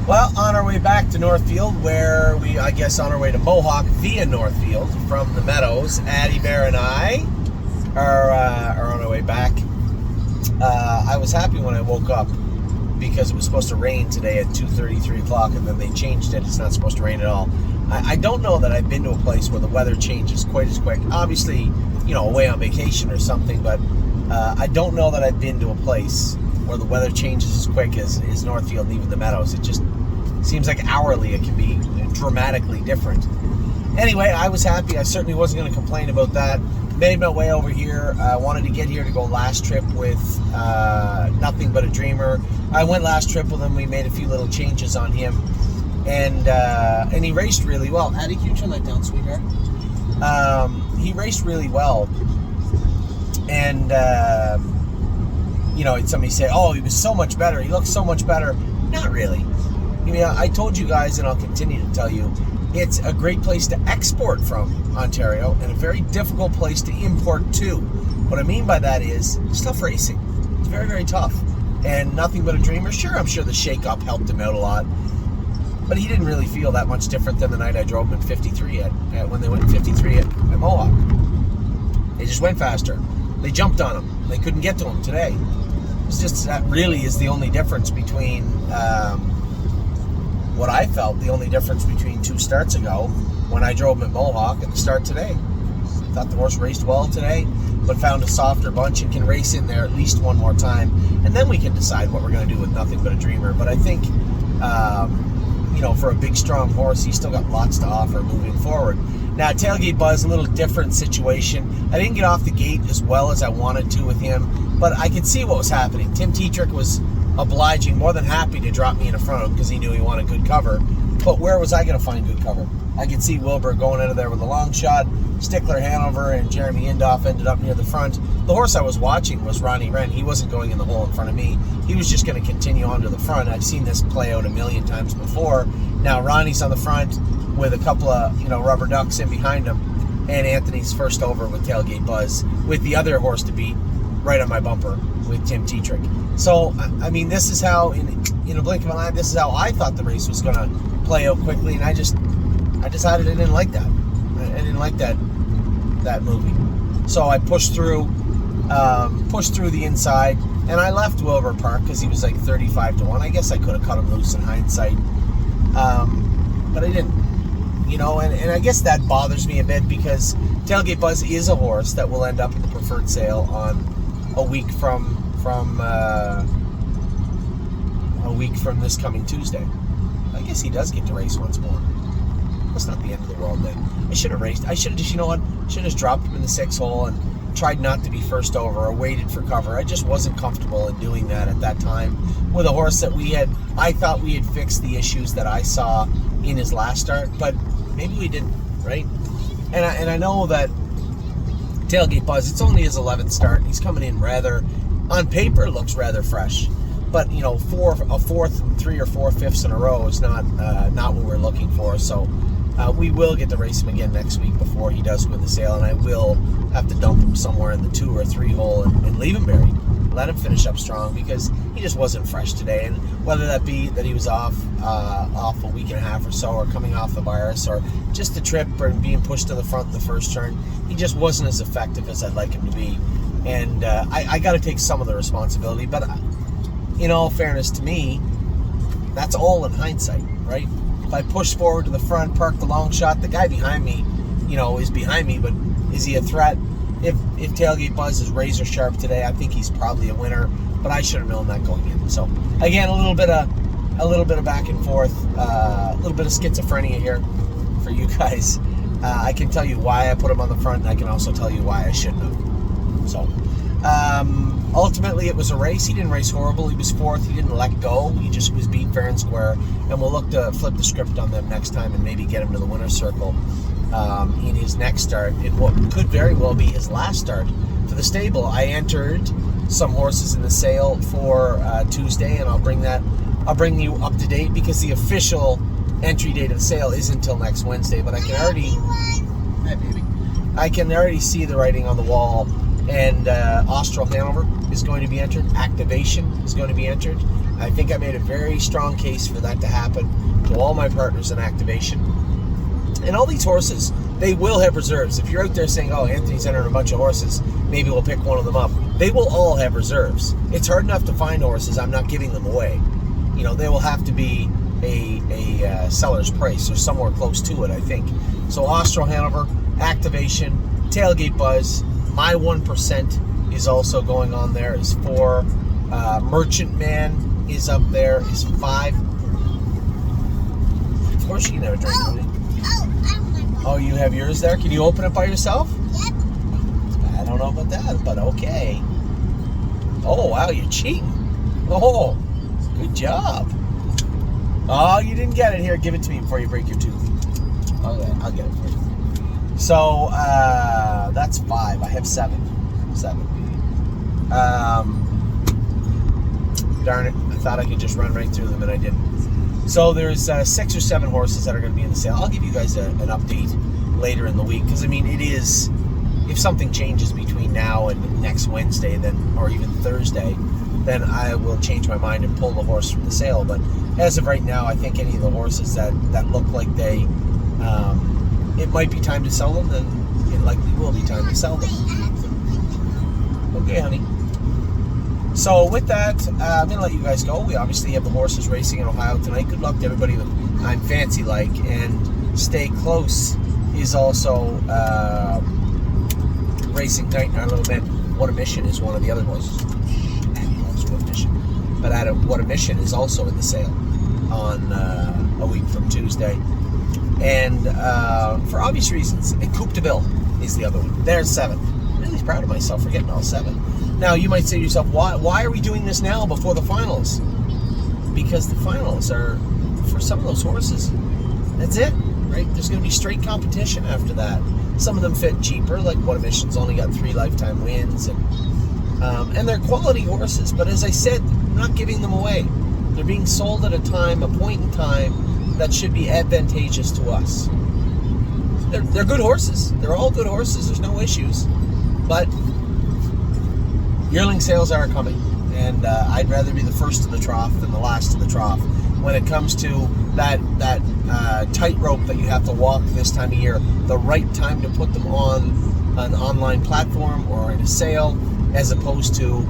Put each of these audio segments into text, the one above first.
Well, on our way back to Northfield, where I guess on our way to Mohawk via Northfield from the Meadows, Addie Bear and I are on our way back. I was happy when I woke up because it was supposed to rain today at 2:30, 3 o'clock, and then they changed it. It's not supposed to rain at all. I don't know that I've been to a place where the weather changes quite as quick. Obviously, away on vacation or something, but I don't know that I've been to a place where the weather changes as quick as Northfield and even the Meadows. It just seems like hourly it can be dramatically different. Anyway, I was happy. I certainly wasn't going to complain about that. Made my way over here. I wanted to get here to go last trip with Nothing But a Dreamer. I went last trip with him. We made a few little changes on him. And he raced really well. Addie, can you turn that down, sweetheart? He raced really well. And, somebody say, oh, he was so much better. He looked so much better. Not really. I told you guys, and I'll continue to tell you, it's a great place to export from Ontario and a very difficult place to import to. What I mean by that is it's tough racing. It's very, very tough. And Nothing But a Dreamer, I'm sure the shake-up helped him out a lot. But he didn't really feel that much different than the night I drove him in 53 when they went in 53 at Mohawk. They just went faster. They jumped on him. They couldn't get to him today. It's just that really is the only difference between what I felt the only difference between 2 starts ago when I drove him at Mohawk and the start today. I thought the horse raced well today, but found a softer bunch and can race in there at least one more time, and then we can decide what we're going to do with Nothing But a Dreamer. But I think for a big, strong horse, he's still got lots to offer moving forward. Now, Tailgate Buzz, a little different situation. I didn't get off the gate as well as I wanted to with him, but I could see what was happening. Tim Tetrick was obliging, more than happy to drop me in front of him because he knew he wanted good cover. But where was I going to find good cover? I could see Wilbur going out of there with a long shot. Stickler, Hanover, and Jeremy Indoff ended up near the front. The horse I was watching was Ronnie Wren. He wasn't going in the hole in front of me. He was just going to continue on to the front. I've seen this play out a million times before. Now Ronnie's on the front with a couple of rubber ducks in behind him, and Anthony's first over with Tailgate Buzz with the other horse to beat right on my bumper with Tim Tetrick. So this is how in a blink of an eye, this is how I thought the race was going to play out quickly, and I decided I didn't like that. I didn't like that movie. So I pushed through the inside, and I left Wilbur Park because he was like 35-1. I guess I could have cut him loose in hindsight, but I didn't. And I guess that bothers me a bit because Tailgate Buzz is a horse that will end up in the preferred sale on a week from this coming Tuesday. I guess he does get to race once more. That's not the end of the world then. I should have raced. I should have just, should have just dropped him in the 6 hole and tried not to be first over or waited for cover. I just wasn't comfortable in doing that at that time with a horse that I thought we had fixed the issues that I saw in his last start, but maybe we didn't, right? And I know that Tailgate Buzz, it's only his 11th start. He's coming in on paper, looks rather fresh. But, a fourth, 3 or 4 fifths in a row is not what we're looking for. So we will get to race him again next week before he does win the sale, and I will have to dump him somewhere in the 2 or 3 hole and leave him buried. Let him finish up strong because he just wasn't fresh today. And whether that be that he was off a week and a half or so, or coming off the virus, or just the trip or being pushed to the front in the first turn, he just wasn't as effective as I'd like him to be. And I got to take some of the responsibility, but in all fairness to me, that's all in hindsight, right? If I push forward to the front, park the long shot, the guy behind me, is behind me, but is he a threat? If Tailgate Buzz is razor sharp today, I think he's probably a winner, but I should have known that going in. So again, a little bit of back and forth, a little bit of schizophrenia here for you guys. I can tell you why I put him on the front, and I can also tell you why I shouldn't have. So ultimately, it was a race. He didn't race horrible. He was 4th. He didn't let go. He just was beat fair and square. And we'll look to flip the script on them next time and maybe get him to the winner's circle in his next start, in what could very well be his last start for the stable. I entered some horses in the sale for Tuesday, and I'll bring you up to date because the official entry date of the sale isn't until next Wednesday. But I can already see the writing on the wall. And Austral Hanover is going to be entered. Activation is going to be entered. I think I made a very strong case for that to happen to all my partners in activation. And all these horses, they will have reserves. If you're out there saying, oh, Anthony's entering a bunch of horses, maybe we'll pick one of them up. They will all have reserves. It's hard enough to find horses. I'm not giving them away. You know, they will have to be a seller's price or somewhere close to it, I think. So Austro Hanover, activation, Tailgate Buzz, my 1% is also going on there, is 4. Merchant Man is up there, is 5. Of course you can have a drink, honey. Oh, you have yours there? Can you open it by yourself? Yep. I don't know about that, but okay. Oh, wow, you're cheating. Oh, good job. Oh, you didn't get it. Here, give it to me before you break your tooth. Okay, I'll get it for you. So, that's 5. I have 7. Darn it. I thought I could just run right through them, and I didn't. So there's 6 or 7 horses that are going to be in the sale. I'll give you guys an update later in the week, because, I mean, it is, if something changes between now and next Wednesday, then, or even Thursday, then I will change my mind and pull the horse from the sale. But as of right now, I think any of the horses that look like they, it might be time to sell them, then it likely will be time to sell them. Okay, honey. So with that, I'm going to let you guys go. We obviously have the horses racing in Ohio tonight. Good luck to everybody with I'm Fancy Like. And Stay Close is also racing tonight in our little event. What a Mission is one of the other horses. What a Mission. But What a Mission is also in the sale on a week from Tuesday. And for obvious reasons, Coupe de Ville is the other one. There's 7. I'm really proud of myself for getting all 7. Now, you might say to yourself, why are we doing this now before the finals? Because the finals are, for some of those horses, that's it, right? There's going to be straight competition after that. Some of them fit cheaper, like What a Mission's only got 3 lifetime wins, and they're quality horses. But as I said, I'm not giving them away. They're being sold at a point in time that should be advantageous to us. They're good horses. They're all good horses. There's no issues. But yearling sales are coming, and I'd rather be the first to the trough than the last to the trough. When it comes to that tightrope that you have to walk this time of year, the right time to put them on an online platform or in a sale, as opposed to,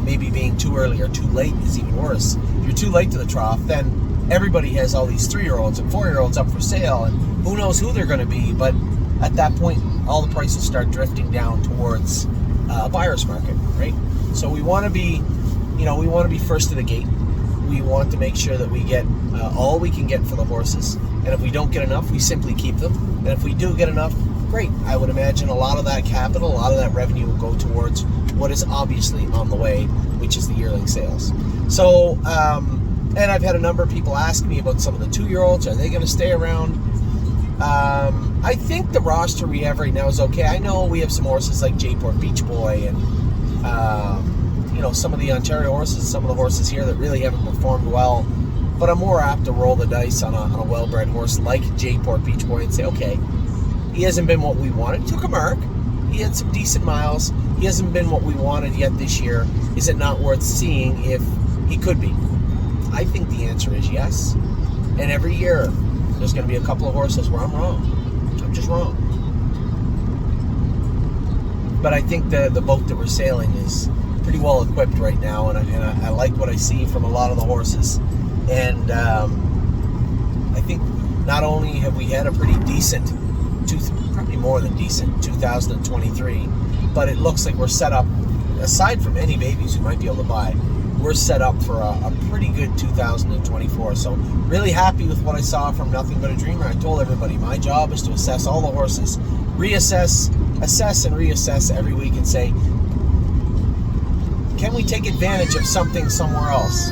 maybe being too early or too late is even worse. If you're too late to the trough, then everybody has all these 3-year-olds and 4-year-olds up for sale, and who knows who they're going to be. But at that point, all the prices start drifting down towards a buyer's market, right? So we want to be, first to the gate. We want to make sure that we get all we can get for the horses. And if we don't get enough, we simply keep them. And if we do get enough, great. I would imagine a lot of that capital, a lot of that revenue will go towards what is obviously on the way, which is the yearling sales. So, and I've had a number of people ask me about some of the 2-year-olds. Are they going to stay around? I think the roster we have right now is okay. I know we have some horses like Jayport Beach Boy and, some of the Ontario horses, some of the horses here that really haven't performed well. But I'm more apt to roll the dice on a well-bred horse like Jayport Beach Boy and say, okay, he hasn't been what we wanted. He took a mark. He had some decent miles. He hasn't been what we wanted yet this year. Is it not worth seeing if he could be? I think the answer is yes. And every year, there's going to be a couple of horses where I'm wrong. I'm just wrong. But I think the boat that we're sailing is pretty well equipped right now, and I like what I see from a lot of the horses. And I think not only have we had a pretty decent, probably more than decent, 2023, but it looks like we're set up, aside from any babies who might be able to buy, we're set up for a pretty good 2024. So really happy with what I saw from Nothing But a Dreamer. I told everybody my job is to assess all the horses, assess and reassess every week and say, can we take advantage of something somewhere else?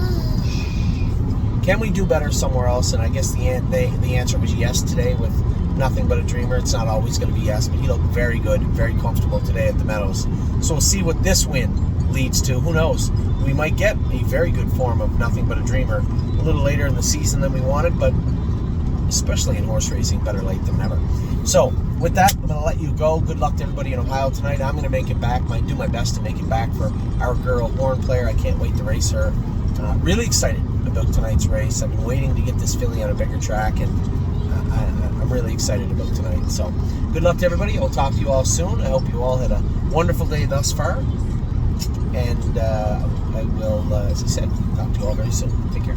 Can we do better somewhere else? And I guess the answer was yes today with Nothing But a Dreamer. It's not always going to be yes, but he looked very good, very comfortable today at the Meadows. So we'll see what this win leads to. Who knows? We might get a very good form of Nothing But a Dreamer a little later in the season than we wanted, but especially in horse racing, better late than never. So with that, I'm going to let you go. Good luck to everybody in Ohio tonight. I'm going to make it back. Do my best to make it back for our girl horn player. I can't wait to race her really excited about tonight's race. I've been waiting to get this filly on a bigger track, and I'm really excited about tonight. So good luck to everybody. I'll talk to you all soon. I hope you all had a wonderful day thus far. And I will, as I said, talk to you all very soon. Take care.